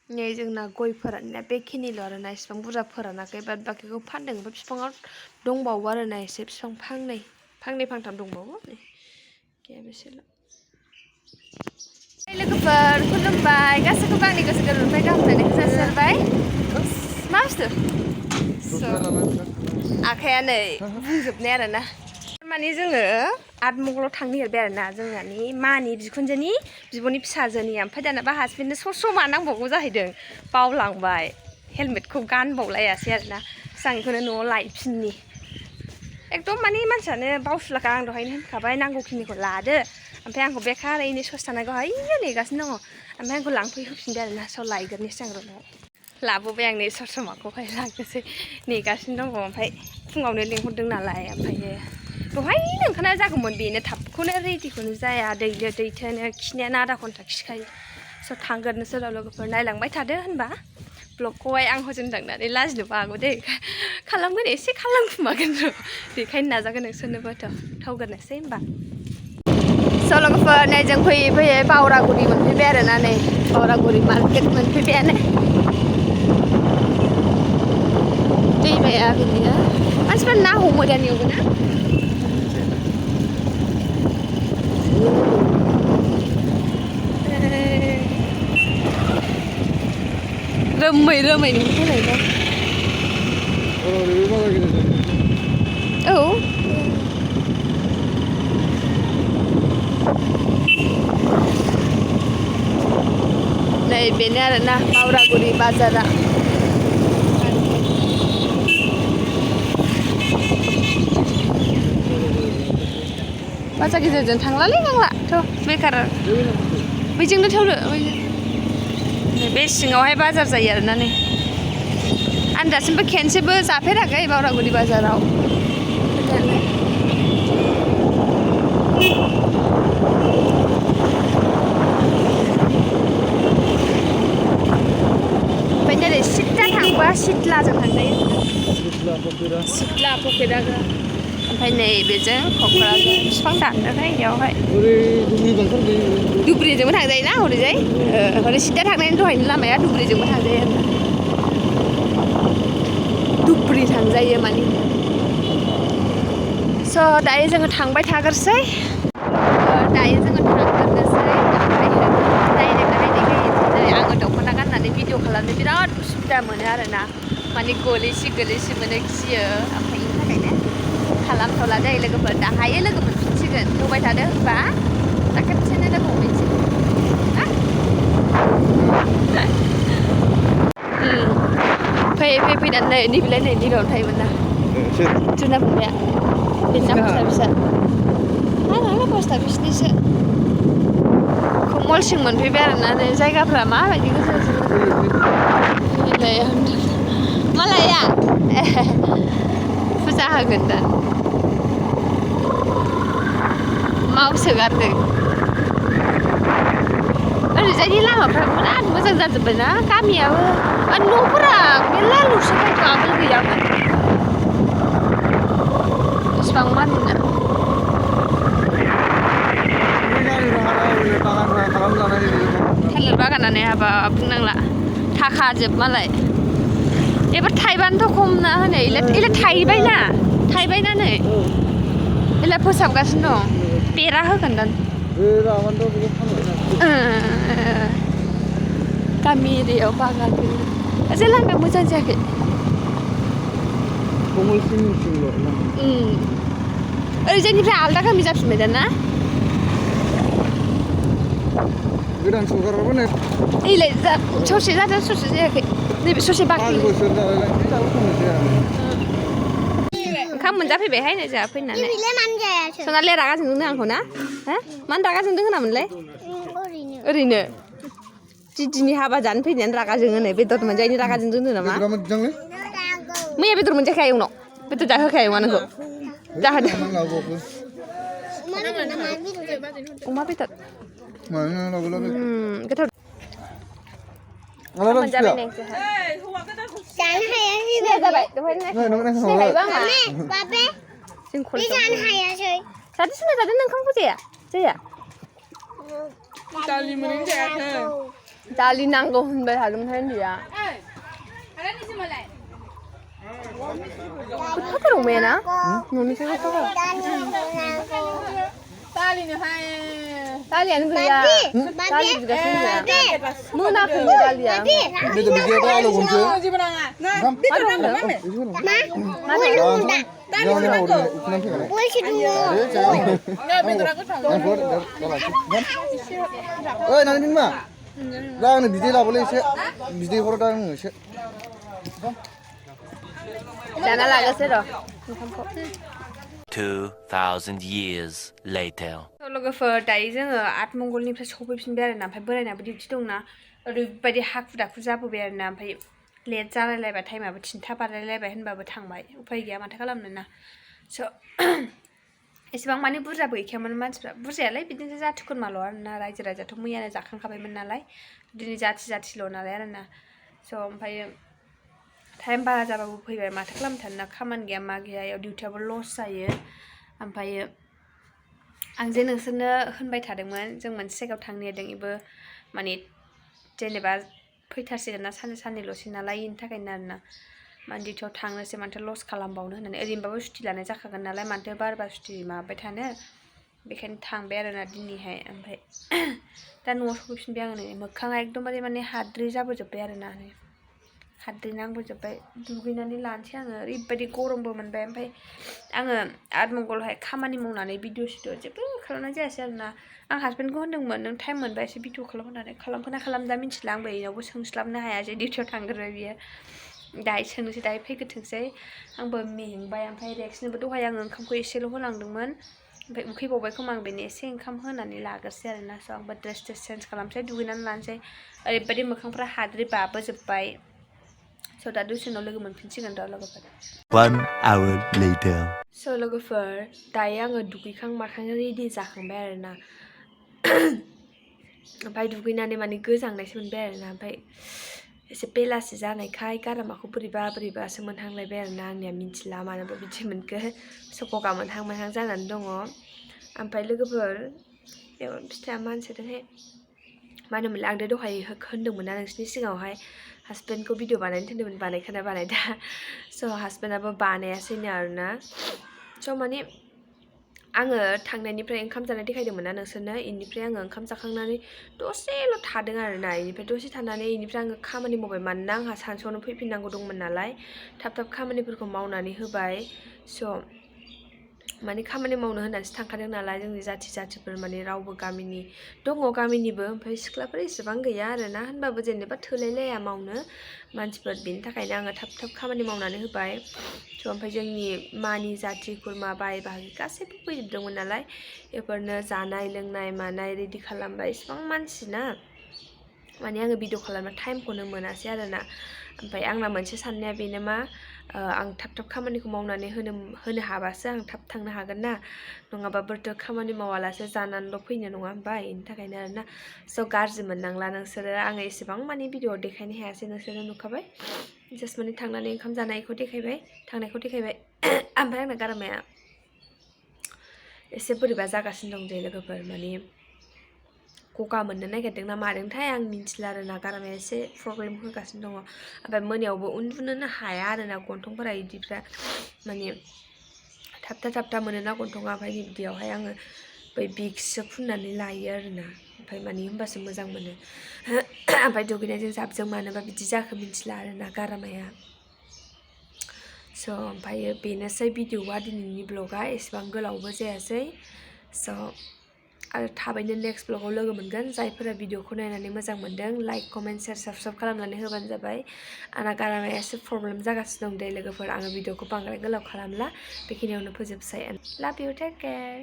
नै जोंना गय फोराननाया बेखिनिल' आरोना इसिबां बुरजा फोरानाखै बाद बाखिखौ फानदों ओमफ्राय बिफाङाव दंबावो आरोना एसे बिफां फांनै फांथाम दंबावो नै गैया बेसेल' लोगोफोर खुलुमबाय गासैखौबो आंनि गोसो गोरबोनिफ्राय गाहाम हामलायनायखौ जासिहरबाय मा बुस्थु आखाया नै बुंजोबनाय आरोना माने जोङो आतमंगलाव थांनो नागिरबाय आरोना जोंहानि मानि बिखुनजोनि बिब'नि फिसाजोनि ओमफ्राय दानाबा हासबेन्डनो सम नांबावगौ जाहैदों बावलांबाय हेलमेटखौ गानबावलायासै आरोना आं बेखौनो न'आव लायफिननि एकदम माने मानसियानो बावसुलाखा आं दहायनो होनखाबाय नांगौखिनिखौ लादो ओमफ्राय आंखौ बेखारैनो ससे थानायखौहाय नेगासिनो दङ ओमफ्राय आंखौ लांफैहोफिनदो आरोना स' लायग्रोनोसै आं न'आव लाबोबाय आं नै ससमाखौहाय लांनोसै नेगासिनो दङ ओमफ्राय फुङावनो लिंहरदों नालाय ओमफ्रायो दहायनो ओंखारनाय जागौमोन बेनो थाबखौनो रेडिखौनो जाया दैथोनो खिनायानो आधा घन्टा खिखायो स' थांग्रोनोसै र' लोगोफोर नायलांबाय थादो होनबा ब्लगखौहाय आं हजों थांनानै लाजिनोबो हागौ दे खालामगोन एसे खालामखुमागोन र' देखायनो नाजागोन नोंसोरनोबोथ' थावग्रोनोसै होनबा स' लोगोफोर नै जों फैयै फैयै बावरागुरि मोनफैबाय आरोना नै बावरागुरि मार्केट मोनफैबायानो दैमाया बिदिनो मानसिफ्रा ना हमो दानियावबो ना रोमै नुफैलायबाय औ नै बेनो आरोना बावरागुरि बाजारा बाजार गेजेरजों थांलालै थ' बेखार बैजोंनो थावदो बे सिङावहाय बाजार जायो आरोना नै आं दासिमबो खेनसेबो जाफेराखै बावरागुरि बाजाराव ओमफ्राय जेरै सिद्दा थांबा सिथ्लाजों थांजायो सिथ्ला पकेरागा ओमफ्राय नै बेजों क'क्राझार बिफां दानदोंहाय बेयावहाय धुब्रिजोंबो थांजायोना हरैजाय हरै सिद्दा थांनायनि दहायनि लामाया धुब्रिजोंबो थांजायो आरो धुब्रि थांजायो माने स' दायो जोङो थांबाय थाग्रोसै ओमफ्राय आङो दख'ना गाननानै भिडिअ खालामनो बिराद उसुबिदा मोनो आरोना माने गोलैसि मोनो गियो ओमफ्राय बेनि थाखायनो खालामथ'ला दे लोगोफोर दाहायो लोगो मोनफिनसिगोन नुबाय थादो होनबा दा खेबसेनो लोगो मोनफिनसिगोन फैनानै नैबेलाय नै नैबेयावनो थायोमोन ना जोंना फंबाया बेना फिसा आंना पासथा बिसनिसो कमलसिं मोनफैबाय आरोना नै जायगाफ्रा माबायदि गोजौ मालाया फुजा होगोन दा मावसोगारदों ओरैजायनि लामाफ्रा बिराद मोजां जाजोब्बाय ना गामियाबो न'फोरा मेरला लुसोबायथ' आगोल गैयामोन इसिबां मानिना थालिर बागानानै हाबा बुंनांला थाखाजोब मालाय एबार थाइबानोथ' खम ना हनै एलाय थाइबायना नै एलाय फोसाबगासिनो दं बेरा होगोन दां गामि एरियायाव बागान एसे लामाया मोजां जायाखै ओरैजायनिफ्राय आलदा गामि जाफिनबाय दाना गोदान सरखाराबो नै एलाय ससे जादों ससे जायाखै नैबे ससे बाखि ओंखाम मोनजाफैबायहाय नै जोंहा फैनानै सनालिया रागा जोंदोंनो आंखौ ना मानो रागा जोंदों होनामोनलाय ओरैनो दिदिनि हाबा जानो फैनायानो रागा जोङो नै बेदर मोनजायैनि रागा जोंदों नामा मैया बेदर मोनजाखाया उनाव बेदर जाहोखाया अमा नोंखौ जाहोदों अमा बेदर गोथाव मोनजाबाय दालि नांगौ होनबाय थादोंमोन उन्दैया गोथावथार अमाया ना न'निसो गोथावथार दालियानो गैया दालि बिगासिनो गैया मोनाखैनो दालिया बेदर बिदियाबा आलु गंसे ओइ नानि बिमा दा आंनो बिदै लाबोलै एसे बिदै हर दा आंनो एसे जाना लागोसै र' 2,000 years later. लोगोफोर दायो जोङो आठमंगलनिफ्राय सफैफिनबाय आरोना ओमफ्राय बोरायनाबो डिउटि दंना ओरैबायदि हाखु दाखु जाबोबाय आरोना ओमफ्राय लेट जालायलायबाय टाइमाबो 3था बारलायलायबाय होनबाबो थांबाय उफाय गैया माथो खालामनो ना स' एसेबां माने बुरजाबो गैखायामोन मानसिफ्रा बुरजायालाय बिदिनो जाथि खुरमाल' आरोना रायजो राजाथ' मैयानो जाखांखाबायमोन नालाय दिनै जाथिल' नालाय आरोना स' ओमफ्रायो टाइम बारा जाबाबो फैबाय माथो खालामनो थानो ना खामानि गैया मा गैया इयाव डिउटियाबो लस जायो ओमफ्रायो आं जे नोंसोरनो होनबाय थादोंमोन जों मोनसे जायगायाव थांनो नागिरदों बेबो माने जेनेबा फैथारसिगोन ना साननैल'सै नालाय बेनि थाखायनो आरोना माने डिउटियाव थांनोसै माथो लस खालामबावनो होननानै ओरैनोबाबो सुटि लानाय जाखागोन नालाय माथो बार सुटि माबाबाय थानो बेखायनो थांबाय आरोना दिनैहाय ओमफ्राय दा न'आव सफैफिनबाय आङो नै मोखाङा एकदमबारे माने हाद्रि जाबोजोब्बाय आरोना नै हाद्रि नांबोजोब्बाय दुगैनानै लानोसै आङो ओरैबायदि गरमबो मोनबाय ओमफ्राय आङो आठमंगलावहाय खामानि मावनानै भिडिअ जेबो खालामनाय जायासै आरोना आं हासबेन्डखौ होनदोंमोन नों टाइम मोनबा एसे भिडिअ खालाम होननानै खालामखोना खालामदा मिथिला आंबो बेनावबो सोंस्लाबनो हायासै डिउटियाव थांग्रोबाय बियो दाहाय सोंनोसै दाहाय फैग्रोथोंसै आंबो मेंबाय ओमफ्राय रेक्सनोबो दहाय आङो ओंखामखौ एसेल' होलांदोंमोन ओमफ्राय उखैबावबाय खोमा आं बेनो एसे ओंखाम होनानै लाग्रोसै आरोना स' आंबो ड्रेस चेन्ज खालामसै दुगैनानै लानोसै ओरैबायदि मोखांफ्रा हाद्रि बाबोजोब्बाय स' दा दसे उनाव लोगो मोनफिनसिगोन र' लोगोफोर 1 hour later. स' लोगोफोर दायो आङो दुगैखां माखां रेडि जाखांबाय आरोना ओमफ्राय दुगैनानै माने गोजांनायसो मोनबाय आरोना ओमफ्राय एसे बेलासि जानायखाय गारामाखौ बोरैबासो मोनहांलायबाय आरोना आंनिया मिथिला मानोबा बिदि मोनखो स' गगा मोनहां जानानै दङ ओमफ्राय लोगोफोर फिथाइया मानसोदोंहाय मा होनोमोनलाय आं दहाय होनदोंमोन ना नोंसिनि सिगाङावहाय हासबेन्डखौ भिडिअ बानायनो थिनदोंमोन बानायखोना बानायदा स' हासबेन्डआबो बानायासैनो आरोना स' माने आङो थांनायनिफ्राय ओंखाम जानाय देखायदोंमोन ना नोंसोरनो बेनिफ्राय आङो ओंखाम जाखांनानै दसेल' थादों आरोना बेनिफ्राय दसे थानानै बेनिफ्राय आङो खामानि मावबाय मानोना आंहा सानसुआवनो फैफिननांगौ दंमोन नालाय थाब खामानिफोरखौ मावनानै होबाय स' माने खामानि मावनो होननानैसो थांखादों नालाय जोंनि जाथिफोर माने रावबो गामिनि दङ गामिनिबो ओमफ्राय सिख्लाफोर एसेबां गैया आरोना होनबाबो जेनेबा थोलायलाया मावनो मानसिफोर बेनि थाखायनो आङो थाब खामानि मावनानै होबाय स' ओमफ्राय जोंनि मानि जाथि खुरमा बाय बाहागि गासैबो फैजोबदोंमोन नालाय बेफोरनो जानाय लोंनाय मानाय रेडि खालामबाय इसिबां मानसि ना माने आङो भिडिअ खालामनो टाइमखौनो मोनासै आरोना ओमफ्राय आंना मोनसे साननाया बेनो मा आं थाब खामानिखौ मावनानै होनो हाबासो आं थाब थांनो हागोन ना नङाबाबोथ' खामानि मावालासे जानानैल' फैनो नङा होमबा बेनि थाखायनो आरोना स' गाज्रि मोननांला नोंसोरो आङो एसेबां माने भिडिअ देखायनो हायासै नोंसोरो नुखाबाय जास्ट माने थांनानै ओंखाम जानायखौ देखायबाय थांनायखौ देखायबाय ओमफ्राय आंना गारामाया एसे बोरैबा जागासिनो दं दे लोगोफोर माने गगा मोननो नागिरदों ना मादोंथाय आं मिन्थिला आरोना गारामाया एसे प्रब्लेम होगासिनो दङ ओमफ्राय मोनायावबो उन्दुनोनो हाया आरोना गन्थंफोरा बिदिफ्रा माने थाबथा मोनोना गन्थंआ ओमफ्राय बिदियावहाय आङो बै बिक्ससो फुननानै लायो आरोना ओमफ्राय माने होमबासो मोजां मोनो ओमफ्राय दुगैनायजों जाबजों मानोबा बिदि जाखो मिन्थिला आरोना गारामाया स' ओमफ्रायो बेनोसै भिडिअआ दिनैनि ब्लगा एसेबां गोलावबो जायासै स' आरो थाबैनो नेक्स्ट ब्लगाव लोगो मोनगोन जायफोरा भिडिअखौ नायनानै मोजां मोनदों लाइक कमेन्ट शेयार साबस्क्राइब खालामनानै होबानो जाबाय आंना गारामाया एसे प्रब्लेम जागासिनो दं दे लोगोफोर आङो भिडिअखौ बांद्राय गोलाव खालामला बेखिनियावनो फोजोबसै लाभ इउ टेक केयार